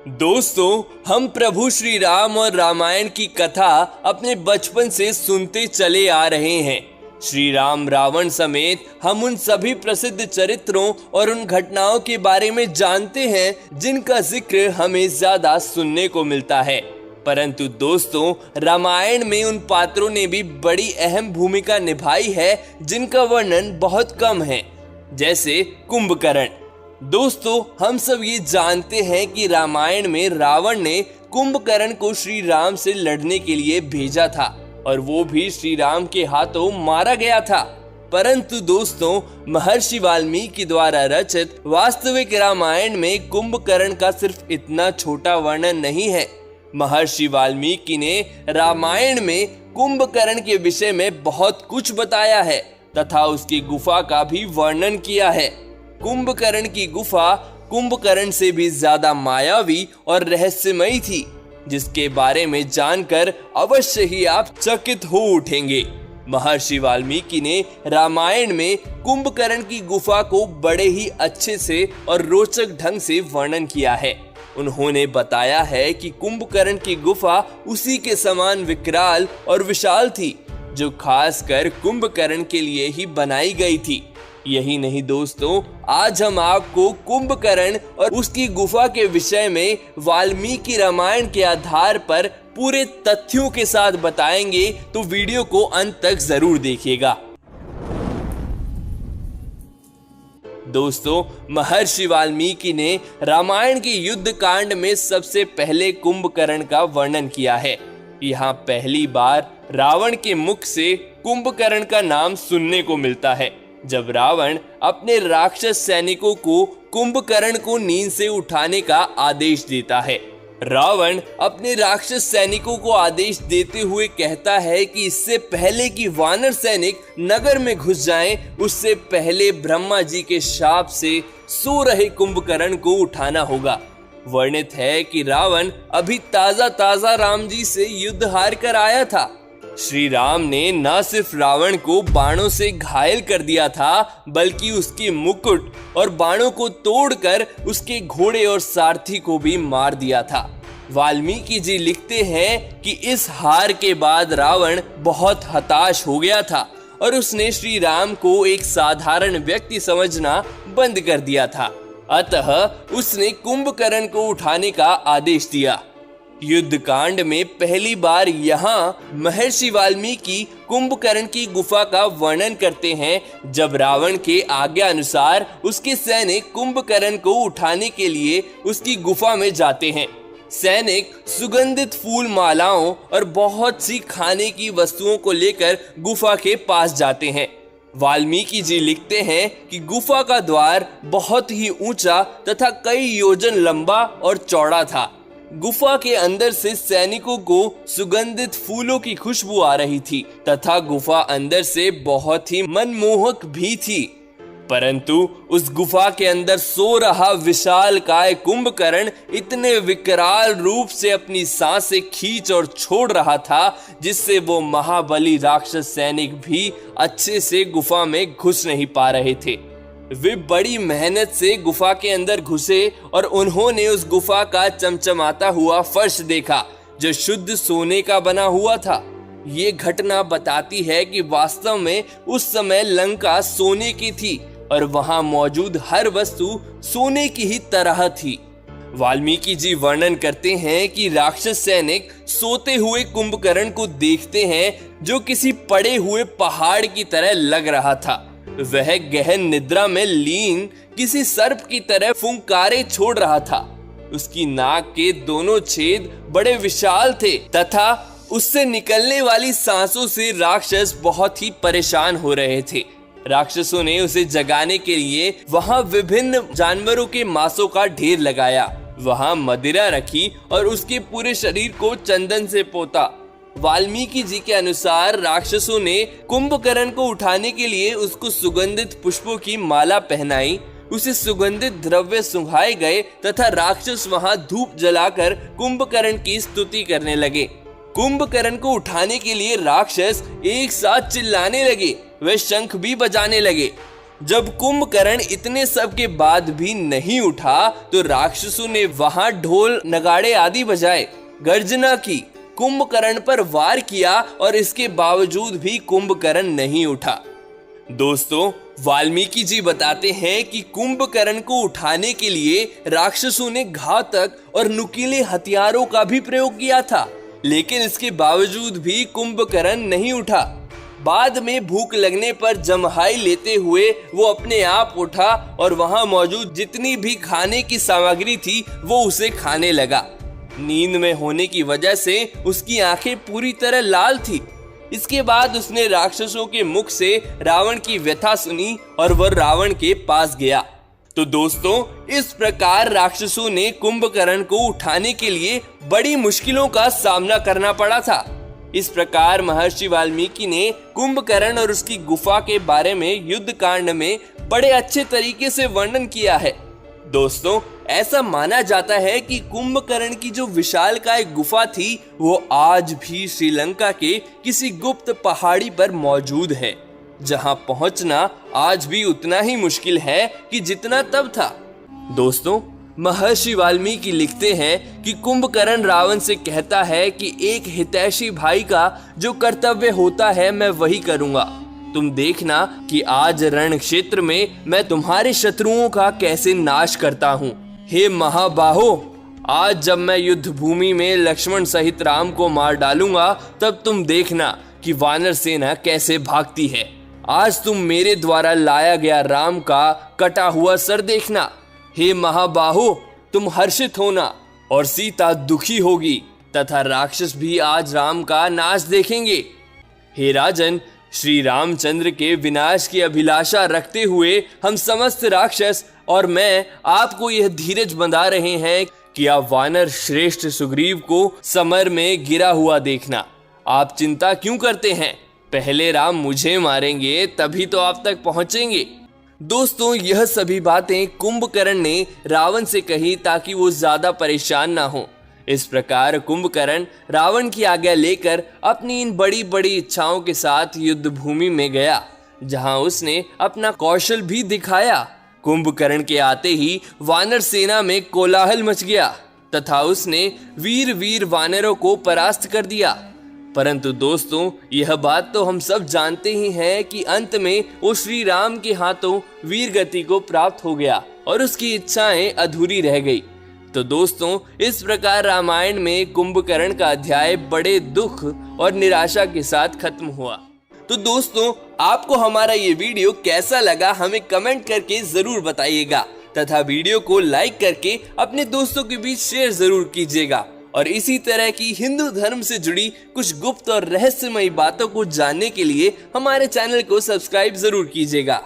दोस्तों, हम प्रभु श्री राम और रामायण की कथा अपने बचपन से सुनते चले आ रहे हैं। श्री राम रावण समेत हम उन सभी प्रसिद्ध चरित्रों और उन घटनाओं के बारे में जानते हैं जिनका जिक्र हमें ज्यादा सुनने को मिलता है। परंतु दोस्तों, रामायण में उन पात्रों ने भी बड़ी अहम भूमिका निभाई है जिनका वर्णन बहुत कम है, जैसे कुंभकर्ण। दोस्तों, हम सब ये जानते हैं कि रामायण में रावण ने कुंभकर्ण को श्री राम से लड़ने के लिए भेजा था और वो भी श्री राम के हाथों मारा गया था। परंतु दोस्तों, महर्षि वाल्मीकि द्वारा रचित वास्तविक रामायण में कुंभकर्ण का सिर्फ इतना छोटा वर्णन नहीं है। महर्षि वाल्मीकि ने रामायण में कुंभकर्ण के विषय में बहुत कुछ बताया है तथा उसकी गुफा का भी वर्णन किया है। कुंभकर्ण की गुफा कुंभकर्ण से भी ज्यादा मायावी और रहस्यमयी थी, जिसके बारे में जानकर अवश्य ही आप चकित हो उठेंगे। महर्षि वाल्मीकि ने रामायण में कुंभकर्ण की गुफा को बड़े ही अच्छे से और रोचक ढंग से वर्णन किया है। उन्होंने बताया है कि कुंभकर्ण की गुफा उसी के समान विकराल और विशाल थी, जो खासकर कुंभकर्ण के लिए ही बनाई गई थी। यही नहीं दोस्तों, आज हम आपको कुंभकर्ण और उसकी गुफा के विषय में वाल्मीकि रामायण के आधार पर पूरे तथ्यों के साथ बताएंगे, तो वीडियो को अंत तक जरूर देखिएगा। दोस्तों, महर्षि वाल्मीकि ने रामायण के युद्ध कांड में सबसे पहले कुंभकर्ण का वर्णन किया है। यहाँ पहली बार रावण के मुख से कुंभकर्ण का नाम सुनने को मिलता है, जब रावण अपने राक्षस सैनिकों को कुंभकर्ण को नींद से उठाने का आदेश देता है। रावण अपने राक्षस सैनिकों को आदेश देते हुए कहता है कि इससे पहले कि वानर सैनिक नगर में घुस जाएं, उससे पहले ब्रह्मा जी के शाप से सो रहे कुंभकर्ण को उठाना होगा। वर्णित है कि रावण अभी ताजा राम जी से युद्ध हार कर आया था। श्री राम ने न सिर्फ रावण को बाणों से घायल कर दिया था, बल्कि उसके मुकुट और बाणों को तोड़कर उसके घोड़े और सारथी को भी मार दिया था। वाल्मीकि जी लिखते हैं कि इस हार के बाद रावण बहुत हताश हो गया था और उसने श्री राम को एक साधारण व्यक्ति समझना बंद कर दिया था। अतः उसने कुंभकर्ण को उठाने का आदेश दिया। युद्ध कांड में पहली बार यहाँ महर्षि वाल्मीकि कुंभकर्ण की गुफा का वर्णन करते हैं, जब रावण के आज्ञा अनुसार उसके सैनिक कुंभकर्ण को उठाने के लिए उसकी गुफा में जाते हैं। सैनिक सुगंधित फूल मालाओं और बहुत सी खाने की वस्तुओं को लेकर गुफा के पास जाते हैं। वाल्मीकि जी लिखते हैं कि गुफा का द्वार बहुत ही ऊंचा तथा कई योजन लंबा और चौड़ा था। गुफा के अंदर से सैनिकों को सुगंधित फूलों की खुशबू आ रही थी तथा गुफा अंदर से बहुत ही मनमोहक भी थी। परंतु उस गुफा के अंदर सो रहा विशालकाय कुंभकर्ण इतने विकराल रूप से अपनी सांसें खींच और छोड़ रहा था, जिससे वो महाबली राक्षस सैनिक भी अच्छे से गुफा में घुस नहीं पा रहे थे। वे बड़ी मेहनत से गुफा के अंदर घुसे और उन्होंने उस गुफा का चमचमाता हुआ फर्श देखा, जो शुद्ध सोने का बना हुआ था। ये घटना बताती है कि वास्तव में उस समय लंका सोने की थी और वहां मौजूद हर वस्तु सोने की ही तरह थी। वाल्मीकि जी वर्णन करते हैं कि राक्षस सैनिक सोते हुए कुंभकर्ण को देखते हैं, जो किसी पड़े हुए पहाड़ की तरह लग रहा था। वह गहन निद्रा में लीन किसी सर्प की तरह फुंकारे छोड़ रहा था। उसकी नाक के दोनों छेद बड़े विशाल थे तथा उससे निकलने वाली सांसों से राक्षस बहुत ही परेशान हो रहे थे। राक्षसों ने उसे जगाने के लिए वहां विभिन्न जानवरों के मांसों का ढेर लगाया, वहां मदिरा रखी और उसके पूरे शरीर को चंदन से पोता। वाल्मीकि जी के अनुसार राक्षसों ने कुंभकर्ण को उठाने के लिए उसको सुगंधित पुष्पों की माला पहनाई, उसे सुगंधित द्रव्य सुंघाए गए तथा राक्षस वहां धूप जलाकर कुंभकर्ण की स्तुति करने लगे। कुंभकर्ण को उठाने के लिए राक्षस एक साथ चिल्लाने लगे, वे शंख भी बजाने लगे। जब कुंभकर्ण इतने सब के बाद भी नहीं उठा तो राक्षसों ने वहां ढोल नगाड़े आदि बजाए, गर्जना की, कुंभकर्ण पर वार किया और इसके बावजूद भी कुंभकर्ण नहीं उठा। दोस्तों, वाल्मीकि जी बताते हैं कि कुंभकर्ण को उठाने के लिए राक्षसों ने घातक और नुकीले हथियारों का भी प्रयोग किया था, लेकिन इसके बावजूद भी कुंभकर्ण नहीं उठा। बाद में भूख लगने पर जम्हाई लेते हुए वो अपने आप उठा और वहां मौजूद जितनी भी खाने की सामग्री थी वो उसे खाने लगा। नींद में होने की वजह से उसकी आंखें पूरी तरह लाल थी। इसके बाद उसने राक्षसों के मुख से रावण की व्यथा सुनी और वह रावण के पास गया। तो दोस्तों, इस प्रकार राक्षसों ने कुंभकर्ण को उठाने के लिए बड़ी मुश्किलों का सामना करना पड़ा था। इस प्रकार महर्षि वाल्मीकि ने कुंभकर्ण और उसकी गुफा के बारे में युद्ध कांड में बड़े अच्छे तरीके से वर्णन किया है। दोस्तों, ऐसा माना जाता है कि कुंभकर्ण की जो विशालकाय गुफा थी वो आज भी श्रीलंका के किसी गुप्त पहाड़ी पर मौजूद है, जहां पहुंचना आज भी उतना ही मुश्किल है कि जितना तब था। दोस्तों, महर्षि वाल्मीकि लिखते हैं कि कुंभकर्ण रावण से कहता है कि एक हितैषी भाई का जो कर्तव्य होता है मैं वही करूंगा। तुम देखना कि आज रण क्षेत्र में मैं तुम्हारे शत्रुओं का कैसे नाश करता हूँ। हे महाबाहो, आज जब मैं युद्ध भूमि में लक्ष्मण सहित राम को मार डालूंगा तब तुम देखना कि वानर सेना कैसे भागती है। आज तुम मेरे द्वारा लाया गया राम का कटा हुआ सर देखना। हे महाबाहो, तुम हर्षित होना और सीता दुखी होगी तथा राक्षस भी आज राम का नाश देखेंगे। हे राजन, श्री रामचंद्र के विनाश की अभिलाषा रखते हुए हम समस्त राक्षस और मैं आपको यह धीरज बंधा रहे हैं कि आप वानर श्रेष्ठ सुग्रीव को समर में गिरा हुआ देखना। आप चिंता क्यों करते हैं? पहले राम मुझे मारेंगे तभी तो आप तक पहुंचेंगे। दोस्तों, यह सभी बातें कुंभकर्ण ने रावण से कही ताकि वो ज्यादा परेशान ना हो। इस प्रकार कुंभकर्ण रावण की आज्ञा लेकर अपनी इन बड़ी बड़ी इच्छाओं के साथ युद्ध भूमि में गया, जहां उसने अपना कौशल भी दिखाया। कुंभकर्ण के आते ही वानर सेना में कोलाहल मच गया तथा उसने वीर वीर वानरों को परास्त कर दिया। परंतु दोस्तों, यह बात तो हम सब जानते ही हैं कि अंत में वो श्री राम के हाथों वीर गति को प्राप्त हो गया और उसकी इच्छाएं अधूरी रह गई। तो दोस्तों, इस प्रकार रामायण में कुंभकर्ण का अध्याय बड़े दुख और निराशा के साथ खत्म हुआ। तो दोस्तों, आपको हमारा ये वीडियो कैसा लगा हमें कमेंट करके जरूर बताइएगा तथा वीडियो को लाइक करके अपने दोस्तों के बीच शेयर जरूर कीजिएगा। और इसी तरह की हिंदू धर्म से जुड़ी कुछ गुप्त और रहस्यमयी बातों को जानने के लिए हमारे चैनल को सब्सक्राइब जरूर कीजिएगा।